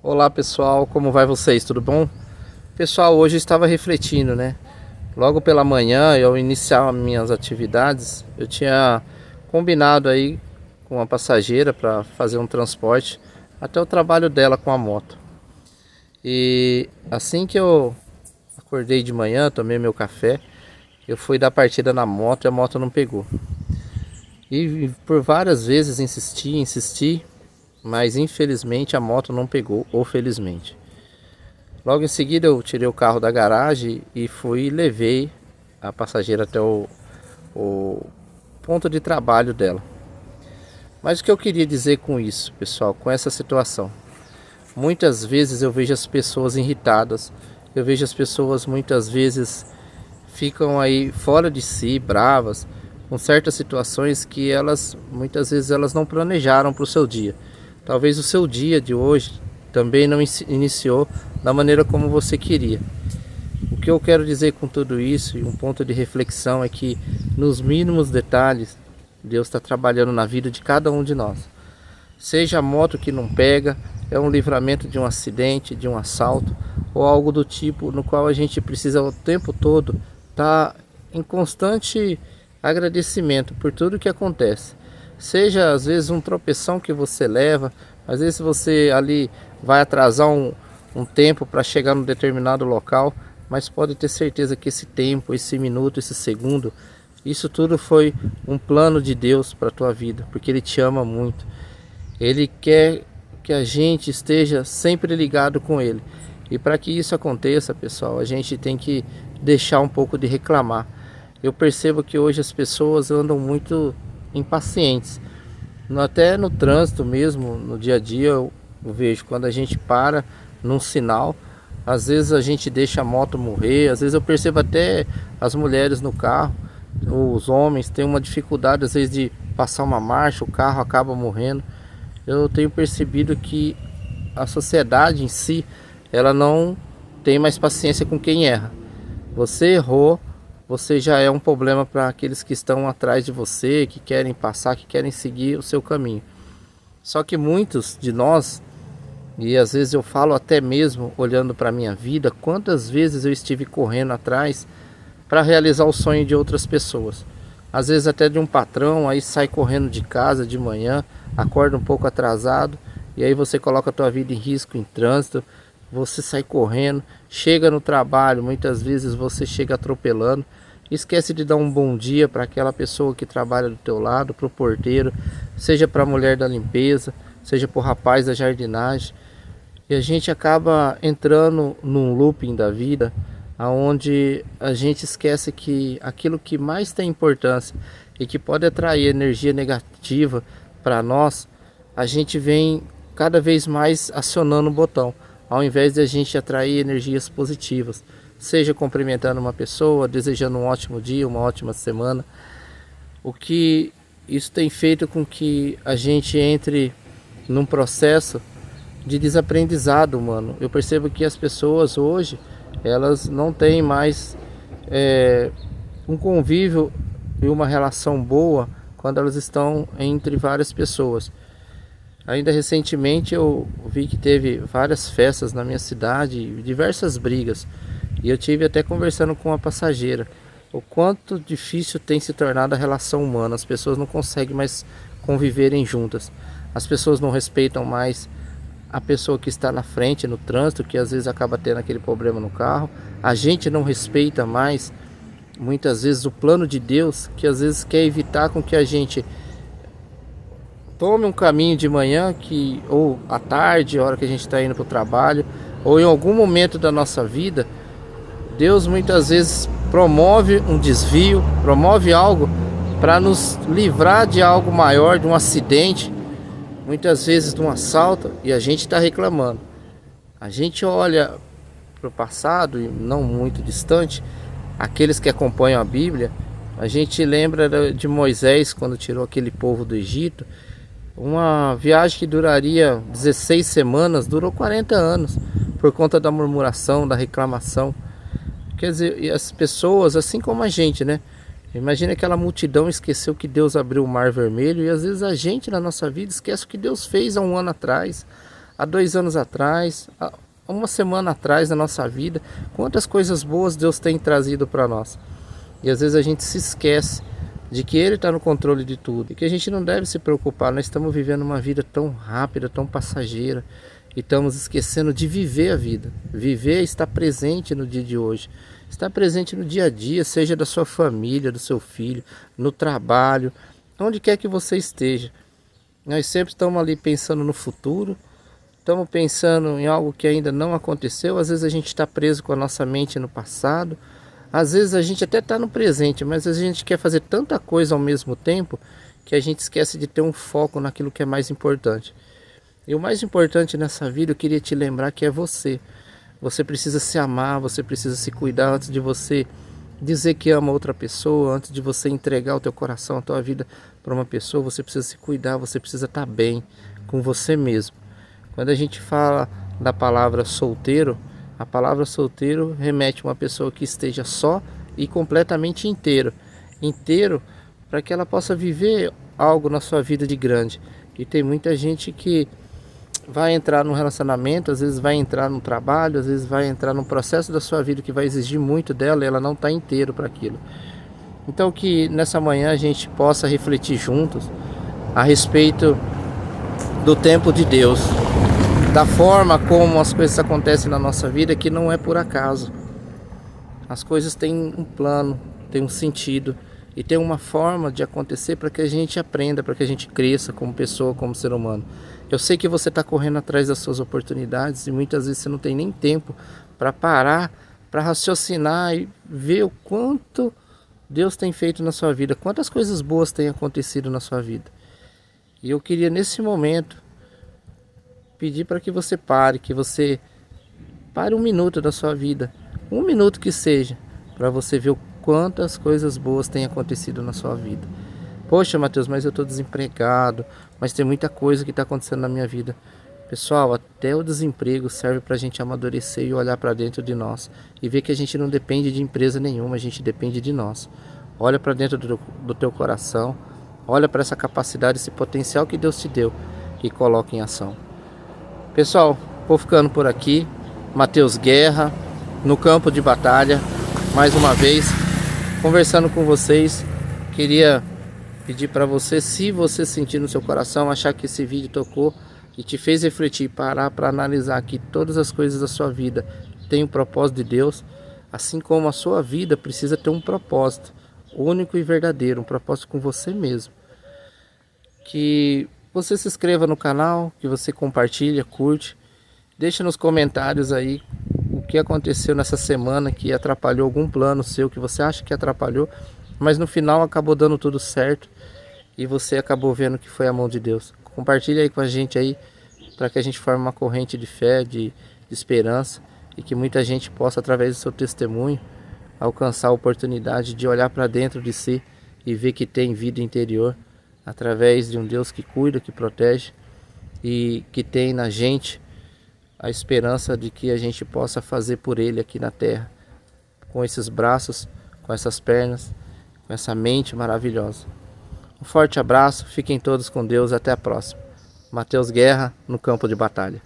Olá pessoal, como vai vocês? Tudo bom? Pessoal, hoje eu estava refletindo, né? Logo pela manhã, eu iniciar minhas atividades, eu tinha combinado aí com uma passageira para fazer um transporte até o trabalho dela com a moto. E assim que eu acordei de manhã, tomei meu café, eu fui dar partida na moto e a moto não pegou. E por várias vezes insisti, mas infelizmente a moto não pegou, ou felizmente. Logo em seguida eu tirei o carro da garagem e fui e levei a passageira até o ponto de trabalho dela. Mas o que eu queria dizer com isso, pessoal, com essa situação? Muitas vezes eu vejo as pessoas irritadas, eu vejo as pessoas muitas vezes ficam aí fora de si, bravas, com certas situações que elas muitas vezes elas não planejaram para o seu dia. Talvez o seu dia de hoje também não iniciou da maneira como você queria. O que eu quero dizer com tudo isso e um ponto de reflexão é que nos mínimos detalhes Deus está trabalhando na vida de cada um de nós. Seja a moto que não pega, é um livramento de um acidente, de um assalto ou algo do tipo no qual a gente precisa o tempo todo estar em constante agradecimento por tudo que acontece. Seja às vezes um tropeção que você leva, às vezes você ali vai atrasar um tempo para chegar num determinado local, mas pode ter certeza que esse tempo, esse minuto, esse segundo, isso tudo foi um plano de Deus para a tua vida, porque Ele te ama muito. Ele quer que a gente esteja sempre ligado com Ele. E para que isso aconteça, pessoal, a gente tem que deixar um pouco de reclamar. Eu percebo que hoje as pessoas andam muito impacientes. Até no trânsito mesmo, no dia a dia, eu vejo quando a gente para num sinal, às vezes a gente deixa a moto morrer, às vezes eu percebo até as mulheres no carro, os homens têm uma dificuldade às vezes de passar uma marcha, o carro acaba morrendo. Eu tenho percebido que a sociedade em si, ela não tem mais paciência com quem erra. Você errou, você já é um problema para aqueles que estão atrás de você, que querem passar, que querem seguir o seu caminho. Só que muitos de nós, e às vezes eu falo até mesmo olhando para a minha vida, quantas vezes eu estive correndo atrás para realizar o sonho de outras pessoas. Às vezes até de um patrão, aí sai correndo de casa de manhã, acorda um pouco atrasado, e aí você coloca a tua vida em risco em trânsito, você sai correndo, chega no trabalho, muitas vezes você chega atropelando, esquece de dar um bom dia para aquela pessoa que trabalha do teu lado, para o porteiro, seja para a mulher da limpeza, seja para o rapaz da jardinagem. E a gente acaba entrando num looping da vida, onde a gente esquece que aquilo que mais tem importância e que pode atrair energia negativa para nós, a gente vem cada vez mais acionando o botão, ao invés de a gente atrair energias positivas, seja cumprimentando uma pessoa, desejando um ótimo dia, uma ótima semana. O que isso tem feito com que a gente entre num processo de desaprendizado humano. Eu percebo que as pessoas hoje, elas não têm mais um convívio e uma relação boa quando elas estão entre várias pessoas. Ainda recentemente eu vi que teve várias festas na minha cidade, diversas brigas. E eu tive até conversando com uma passageira, o quanto difícil tem se tornado a relação humana. As pessoas não conseguem mais conviverem juntas. As pessoas não respeitam mais a pessoa que está na frente no trânsito, que às vezes acaba tendo aquele problema no carro. A gente não respeita mais muitas vezes o plano de Deus, que às vezes quer evitar com que a gente tome um caminho de manhã, ou à tarde, a hora que a gente está indo para o trabalho, ou em algum momento da nossa vida. Deus muitas vezes promove um desvio, promove algo para nos livrar de algo maior, de um acidente, muitas vezes de um assalto, e a gente está reclamando. A gente olha para o passado, e não muito distante, aqueles que acompanham a Bíblia, a gente lembra de Moisés quando tirou aquele povo do Egito. Uma viagem que duraria 16 semanas, durou 40 anos, por conta da murmuração, da reclamação. Quer dizer, e as pessoas, assim como a gente, né? Imagina aquela multidão esqueceu que Deus abriu o Mar Vermelho, e às vezes a gente na nossa vida esquece o que Deus fez há um ano atrás, há 2 anos atrás, há uma semana atrás na nossa vida. Quantas coisas boas Deus tem trazido para nós. E às vezes a gente se esquece de que Ele está no controle de tudo e que a gente não deve se preocupar. Nós estamos vivendo uma vida tão rápida, tão passageira, e estamos esquecendo de viver a vida. Viver é estar presente no dia de hoje, estar presente no dia a dia, seja da sua família, do seu filho, no trabalho, onde quer que você esteja. Nós sempre estamos ali pensando no futuro, estamos pensando em algo que ainda não aconteceu. Às vezes a gente está preso com a nossa mente no passado. Às vezes a gente até está no presente, mas a gente quer fazer tanta coisa ao mesmo tempo que a gente esquece de ter um foco naquilo que é mais importante. E o mais importante nessa vida, eu queria te lembrar que é você. Você precisa se amar, você precisa se cuidar antes de você dizer que ama outra pessoa, antes de você entregar o teu coração, a tua vida para uma pessoa. Você precisa se cuidar, você precisa estar bem com você mesmo. Quando a gente fala da palavra solteiro, a palavra solteiro remete a uma pessoa que esteja só e completamente inteiro. Inteiro para que ela possa viver algo na sua vida de grande. E tem muita gente que vai entrar num relacionamento, às vezes vai entrar no trabalho, às vezes vai entrar num processo da sua vida que vai exigir muito dela e ela não está inteiro para aquilo. Então que nessa manhã a gente possa refletir juntos a respeito do tempo de Deus, da forma como as coisas acontecem na nossa vida, que não é por acaso. As coisas têm um plano, têm um sentido e tem uma forma de acontecer para que a gente aprenda, para que a gente cresça como pessoa, como ser humano. Eu sei que você está correndo atrás das suas oportunidades e muitas vezes você não tem nem tempo para parar, para raciocinar e ver o quanto Deus tem feito na sua vida, quantas coisas boas têm acontecido na sua vida. E eu queria nesse momento pedir para que você pare, um minuto da sua vida, um minuto que seja, para você ver o quantas coisas boas têm acontecido na sua vida. Poxa, Mateus, mas eu estou desempregado, mas tem muita coisa que está acontecendo na minha vida. Pessoal, até o desemprego serve para a gente amadurecer e olhar para dentro de nós e ver que a gente não depende de empresa nenhuma, a gente depende de nós. Olha para dentro do teu coração, olha para essa capacidade, esse potencial que Deus te deu e coloca em ação. Pessoal, vou ficando por aqui. Mateus Guerra, no campo de batalha, mais uma vez, conversando com vocês. Queria pedir para você, se você sentir no seu coração, achar que esse vídeo tocou e te fez refletir, parar para analisar que todas as coisas da sua vida têm um propósito de Deus, assim como a sua vida precisa ter um propósito único e verdadeiro, um propósito com você mesmo. Que você se inscreva no canal, que você compartilhe, curte, deixa nos comentários aí o que aconteceu nessa semana que atrapalhou algum plano seu, que você acha que atrapalhou, mas no final acabou dando tudo certo e você acabou vendo que foi a mão de Deus. Compartilha aí com a gente aí, para que a gente forme uma corrente de fé, de esperança, e que muita gente possa, através do seu testemunho, alcançar a oportunidade de olhar para dentro de si e ver que tem vida interior, através de um Deus que cuida, que protege e que tem na gente a esperança de que a gente possa fazer por Ele aqui na terra, com esses braços, com essas pernas, com essa mente maravilhosa. Um forte abraço, fiquem todos com Deus, até a próxima. Mateus Guerra, no campo de batalha.